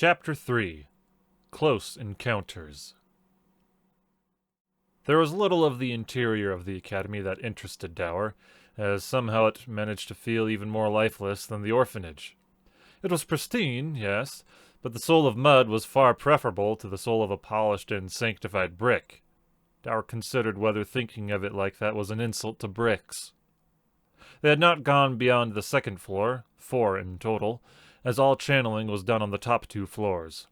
Chapter 3 Close Encounters. There was little of the interior of the academy that interested Dower, as somehow it managed to feel even more lifeless than the orphanage. It was pristine, yes, but the soul of mud was far preferable to the soul of a polished and sanctified brick. Dower considered whether thinking of it like that was an insult to bricks. They had not gone beyond the second floor, 4 in total, as all channeling was done on the top 2 floors.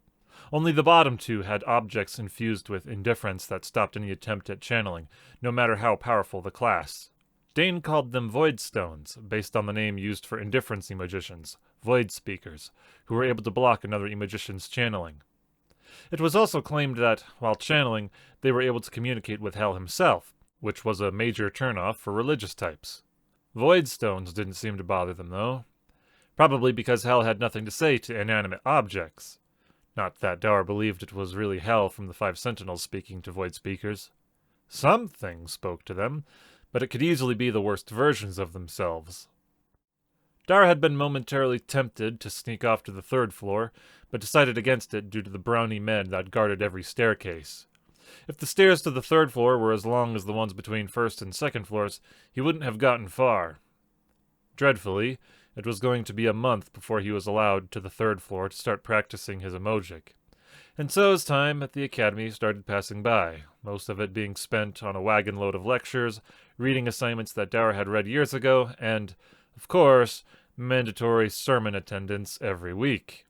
Only the bottom 2 had objects infused with indifference that stopped any attempt at channeling, no matter how powerful the class. Dane called them void stones, based on the name used for indifference emogicians, void speakers, who were able to block another emogician's channeling. It was also claimed that, while channeling, they were able to communicate with Hell himself, which was a major turnoff for religious types. Void stones didn't seem to bother them, though. Probably because Hell had nothing to say to inanimate objects. Not that Dower believed it was really Hell from the 5 Sentinels speaking to void speakers. Some things spoke to them, but it could easily be the worst versions of themselves. Dower had been momentarily tempted to sneak off to the 3rd floor, but decided against it due to the brownie men that guarded every staircase. If the stairs to the 3rd floor were as long as the ones between 1st and 2nd floors, he wouldn't have gotten far. Dreadfully, it was going to be a month before he was allowed to the 3rd floor to start practicing his Emogic. And so his time at the academy started passing by, most of it being spent on a wagon load of lectures, reading assignments that Dower had read years ago, and, of course, mandatory sermon attendance every week.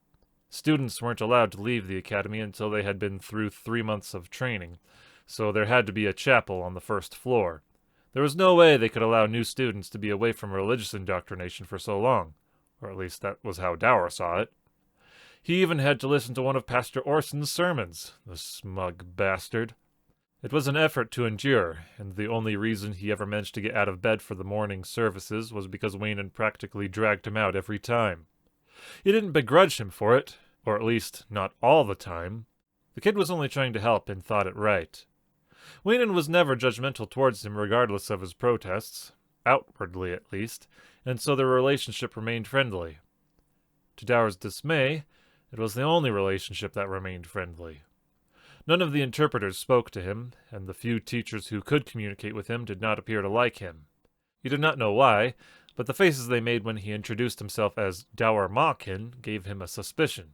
Students weren't allowed to leave the academy until they had been through 3 months of training, so there had to be a chapel on the 1st floor. There was no way they could allow new students to be away from religious indoctrination for so long, or at least that was how Dower saw it. He even had to listen to one of Pastor Orson's sermons, the smug bastard. It was an effort to endure, and the only reason he ever managed to get out of bed for the morning services was because Wayne practically dragged him out every time. He didn't begrudge him for it, or at least not all the time. The kid was only trying to help and thought it right. Wayne was never judgmental towards him regardless of his protests, outwardly at least, and so their relationship remained friendly. To Dower's dismay, it was the only relationship that remained friendly. None of the interpreters spoke to him, and the few teachers who could communicate with him did not appear to like him. He did not know why, but the faces they made when he introduced himself as Dower Mawkin gave him a suspicion.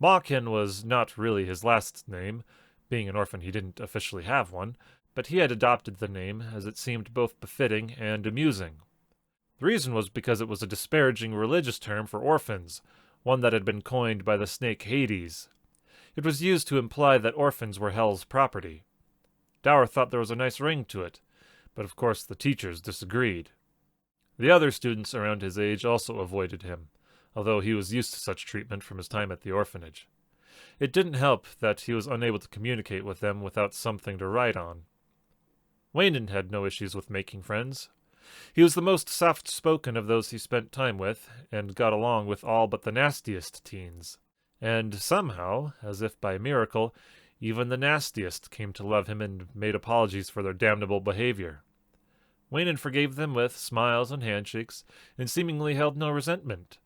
Mawkin was not really his last name. Being an orphan, he didn't officially have one, but he had adopted the name as it seemed both befitting and amusing. The reason was because it was a disparaging religious term for orphans, one that had been coined by the snake Hades. It was used to imply that orphans were Hell's property. Dower thought there was a nice ring to it, but of course the teachers disagreed. The other students around his age also avoided him, although he was used to such treatment from his time at the orphanage. It didn't help that he was unable to communicate with them without something to write on. Wayne had no issues with making friends. He was the most soft-spoken of those he spent time with, and got along with all but the nastiest teens. And somehow, as if by miracle, even the nastiest came to love him and made apologies for their damnable behavior. Wayne forgave them with smiles and handshakes, and seemingly held no resentment.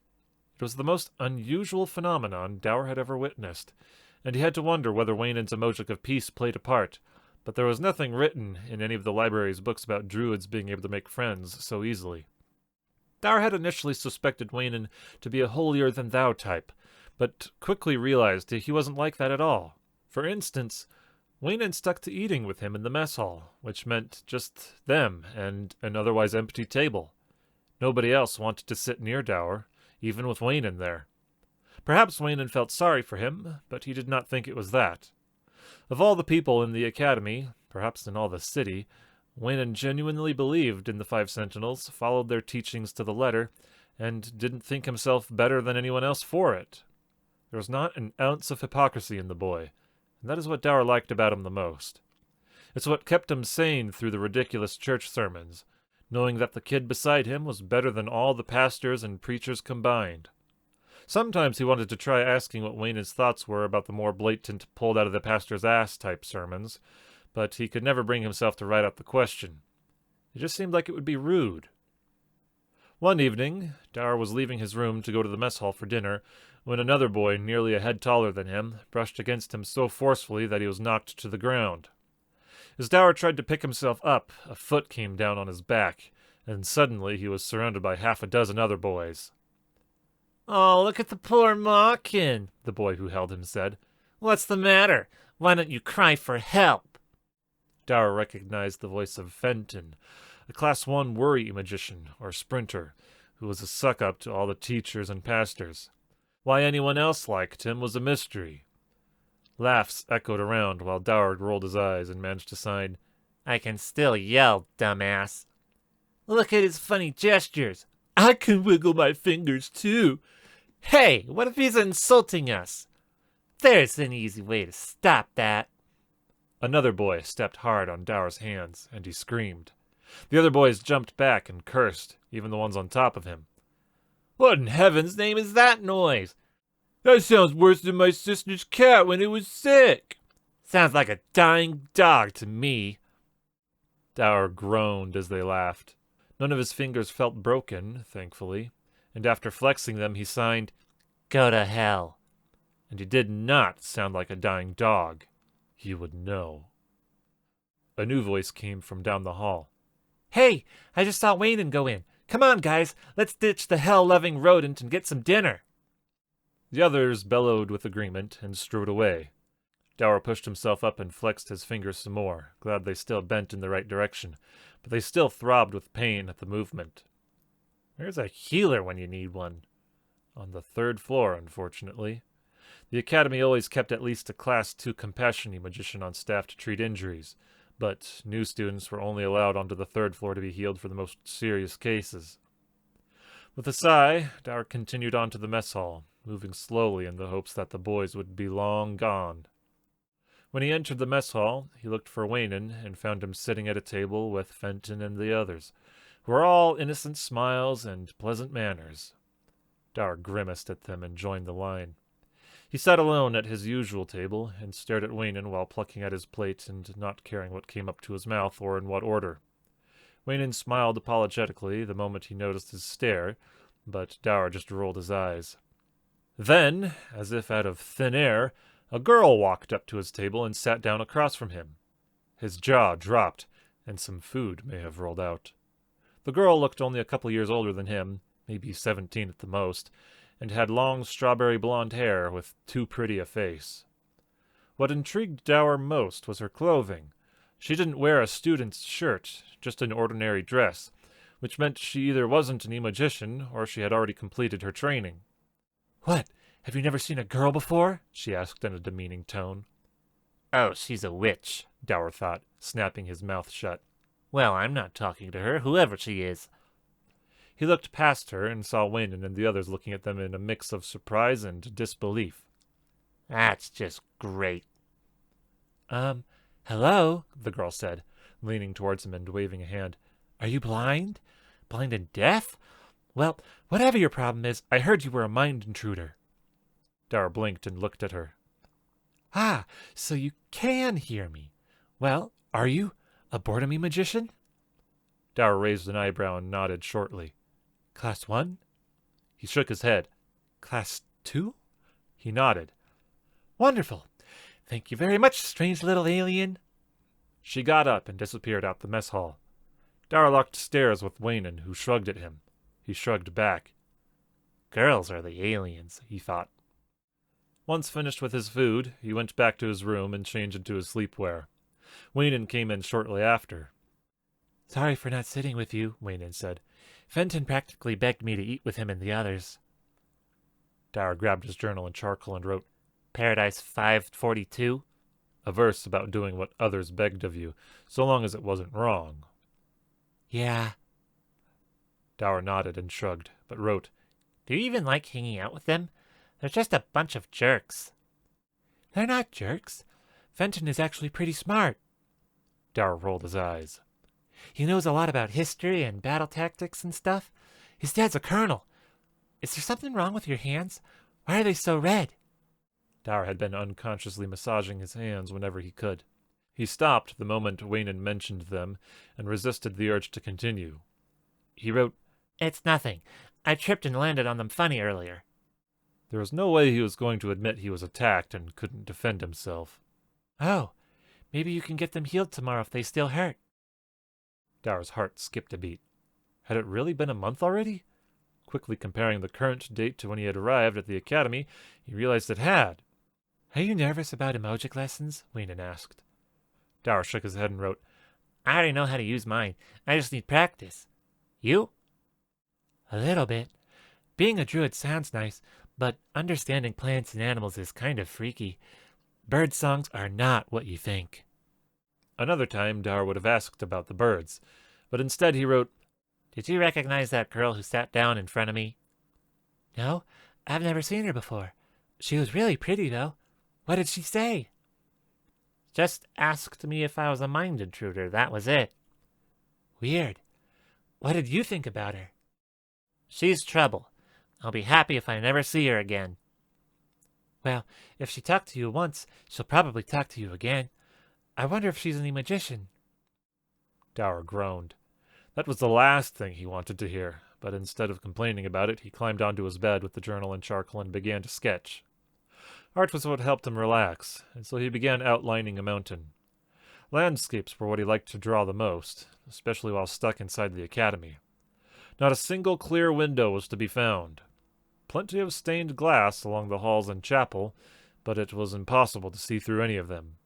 It was the most unusual phenomenon Dower had ever witnessed, and he had to wonder whether Wayne's Emogic of Peace played a part, but there was nothing written in any of the library's books about druids being able to make friends so easily. Dower had initially suspected Wayne to be a holier-than-thou type, but quickly realized he wasn't like that at all. For instance, Wayne stuck to eating with him in the mess hall, which meant just them and an otherwise empty table. Nobody else wanted to sit near Dower, even with Wayne in there. Perhaps Wayne felt sorry for him, but he did not think it was that. Of all the people in the academy, perhaps in all the city, Wayne genuinely believed in the 5 Sentinels, followed their teachings to the letter, and didn't think himself better than anyone else for it. There was not an ounce of hypocrisy in the boy, and that is what Dower liked about him the most. It's what kept him sane through the ridiculous church sermons, knowing that the kid beside him was better than all the pastors and preachers combined. Sometimes he wanted to try asking what Wayne's thoughts were about the more blatant, pulled-out-of-the-pastor's-ass type sermons, but he could never bring himself to write out the question. It just seemed like it would be rude. One evening, Dower was leaving his room to go to the mess hall for dinner, when another boy, nearly a head taller than him, brushed against him so forcefully that he was knocked to the ground. As Dower tried to pick himself up, a foot came down on his back, and suddenly he was surrounded by half a dozen other boys. "Oh, look at the poor Mawkin," the boy who held him said. "What's the matter? Why don't you cry for help?" Dower recognized the voice of Fenton, a Class 1 worry Emogician, or sprinter, who was a suck-up to all the teachers and pastors. Why anyone else liked him was a mystery. Laughs echoed around while Dower rolled his eyes and managed to sign, "I can still yell, dumbass. Look at his funny gestures. I can wiggle my fingers, too. Hey, what if he's insulting us? There's an easy way to stop that." Another boy stepped hard on Dower's hands, and he screamed. The other boys jumped back and cursed, even the ones on top of him. "What in heaven's name is that noise? That sounds worse than my sister's cat when it was sick. Sounds like a dying dog to me." Dower groaned as they laughed. None of his fingers felt broken, thankfully, and after flexing them he signed, "Go to hell." And he did not sound like a dying dog. He would know. A new voice came from down the hall. "Hey, I just saw Wayne go in. Come on, guys, let's ditch the hell-loving rodent and get some dinner." The others bellowed with agreement and strode away. Dower pushed himself up and flexed his fingers some more, glad they still bent in the right direction, but they still throbbed with pain at the movement. There's a healer when you need one. On the 3rd floor, unfortunately. The Academy always kept at least a Class 2 compassion Emogician on staff to treat injuries, but new students were only allowed onto the 3rd floor to be healed for the most serious cases. With a sigh, Dower continued on to the mess hall, moving slowly in the hopes that the boys would be long gone. When he entered the mess hall, he looked for Waynon and found him sitting at a table with Fenton and the others, who were all innocent smiles and pleasant manners. Dower grimaced at them and joined the line. He sat alone at his usual table and stared at Waynon while plucking at his plate and not caring what came up to his mouth or in what order. Waynon smiled apologetically the moment he noticed his stare, but Dower just rolled his eyes. Then, as if out of thin air, a girl walked up to his table and sat down across from him. His jaw dropped, and some food may have rolled out. The girl looked only a couple years older than him, maybe 17 at the most, and had long strawberry blonde hair with too pretty a face. What intrigued Dower most was her clothing. She didn't wear a student's shirt, just an ordinary dress, which meant she either wasn't an Emogician or she had already completed her training. "What, have you never seen a girl before?" she asked in a demeaning tone. "Oh, she's a witch," Dower thought, snapping his mouth shut. "Well, I'm not talking to her, whoever she is." He looked past her and saw Waynon and the others looking at them in a mix of surprise and disbelief. "That's just great." Hello," the girl said, leaning towards him and waving a hand. "Are you blind? Blind and deaf? Well, whatever your problem is, I heard you were a mind intruder." Dower blinked and looked at her. "Ah, so you can hear me. Well, are you a boredom Emogician?" Dower raised an eyebrow and nodded shortly. "Class 1? He shook his head. Class 2? He nodded. "Wonderful. Thank you very much, strange little alien." She got up and disappeared out the mess hall. Dower locked stares with Waynon, who shrugged at him. He shrugged back. Girls are the aliens, he thought. Once finished with his food, he went back to his room and changed into his sleepwear. Waynon came in shortly after. "Sorry for not sitting with you," Waynon said. "Fenton practically begged me to eat with him and the others." Dower grabbed his journal and charcoal and wrote, "Paradise 542? A verse about doing what others begged of you, so long as it wasn't wrong. "Yeah." Dower nodded and shrugged, but wrote, "Do you even like hanging out with them? They're just a bunch of jerks." "They're not jerks. Fenton is actually pretty smart." Dower rolled his eyes. "He knows a lot about history and battle tactics and stuff. His dad's a colonel. Is there something wrong with your hands? Why are they so red?" Dower had been unconsciously massaging his hands whenever he could. He stopped the moment Waynon mentioned them and resisted the urge to continue. He wrote, "It's nothing. I tripped and landed on them funny earlier." There was no way he was going to admit he was attacked and couldn't defend himself. Oh, maybe you can get them healed tomorrow if they still hurt. Dour's heart skipped a beat. Had it really been a month already? Quickly comparing the current date to when he had arrived at the academy, he realized it had. Are you nervous about Emogic lessons? Waynon asked. Dour shook his head and wrote, I already know how to use mine. I just need practice. You? A little bit. Being a druid sounds nice, but understanding plants and animals is kind of freaky. Bird songs are not what you think. Another time, Dour would have asked about the birds, but instead he wrote, Did you recognize that girl who sat down in front of me? No, I've never seen her before. She was really pretty, though. What did she say? Just asked me if I was a mind intruder, that was it. Weird. What did you think about her? She's trouble. I'll be happy if I never see her again. Well, if she talked to you once, she'll probably talk to you again. I wonder if she's an Emogician. Dour groaned. That was the last thing he wanted to hear, but instead of complaining about it, he climbed onto his bed with the journal and charcoal and began to sketch. Art was what helped him relax, and so he began outlining a mountain. Landscapes were what he liked to draw the most, especially while stuck inside the academy. Not a single clear window was to be found. Plenty of stained glass along the halls and chapel, but it was impossible to see through any of them.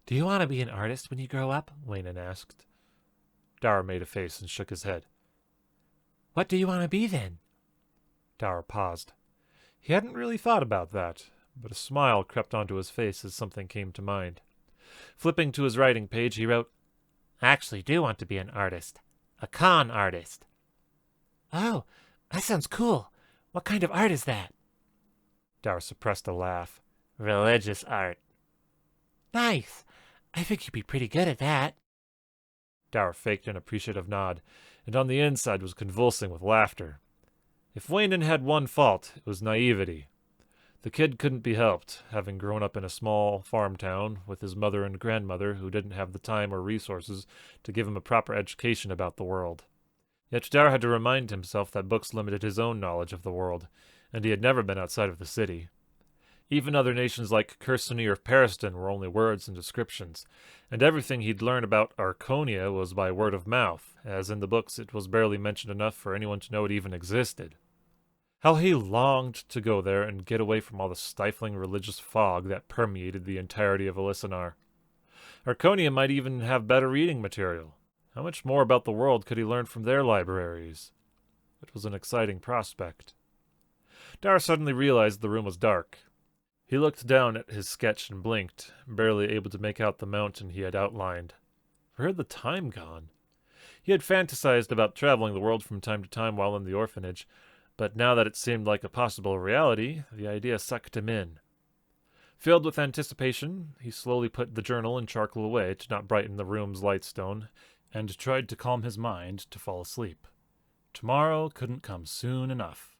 Do you want to be an artist when you grow up? Waynon asked. Dour made a face and shook his head. What do you want to be then? Dour paused. He hadn't really thought about that, but a smile crept onto his face as something came to mind. Flipping to his writing page, he wrote, I actually do want to be an artist. A con artist. Oh, that sounds cool. What kind of art is that? Dour suppressed a laugh. Religious art. Nice. I think you'd be pretty good at that. Dour faked an appreciative nod, and on the inside was convulsing with laughter. If Waynon had one fault, it was naivety. The kid couldn't be helped, having grown up in a small farm town with his mother and grandmother who didn't have the time or resources to give him a proper education about the world. Yet Dour had to remind himself that books limited his own knowledge of the world, and he had never been outside of the city. Even other nations like Cursony or Pariston were only words and descriptions, and everything he'd learned about Arconia was by word of mouth, as in the books it was barely mentioned enough for anyone to know it even existed. How he longed to go there and get away from all the stifling religious fog that permeated the entirety of Elysinar. Arconia might even have better reading material. How much more about the world could he learn from their libraries? It was an exciting prospect. Dour suddenly realized the room was dark. He looked down at his sketch and blinked, barely able to make out the mountain he had outlined. Where had the time gone? He had fantasized about traveling the world from time to time while in the orphanage, but now that it seemed like a possible reality, the idea sucked him in. Filled with anticipation, he slowly put the journal and charcoal away to not brighten the room's lightstone, and tried to calm his mind to fall asleep. Tomorrow couldn't come soon enough.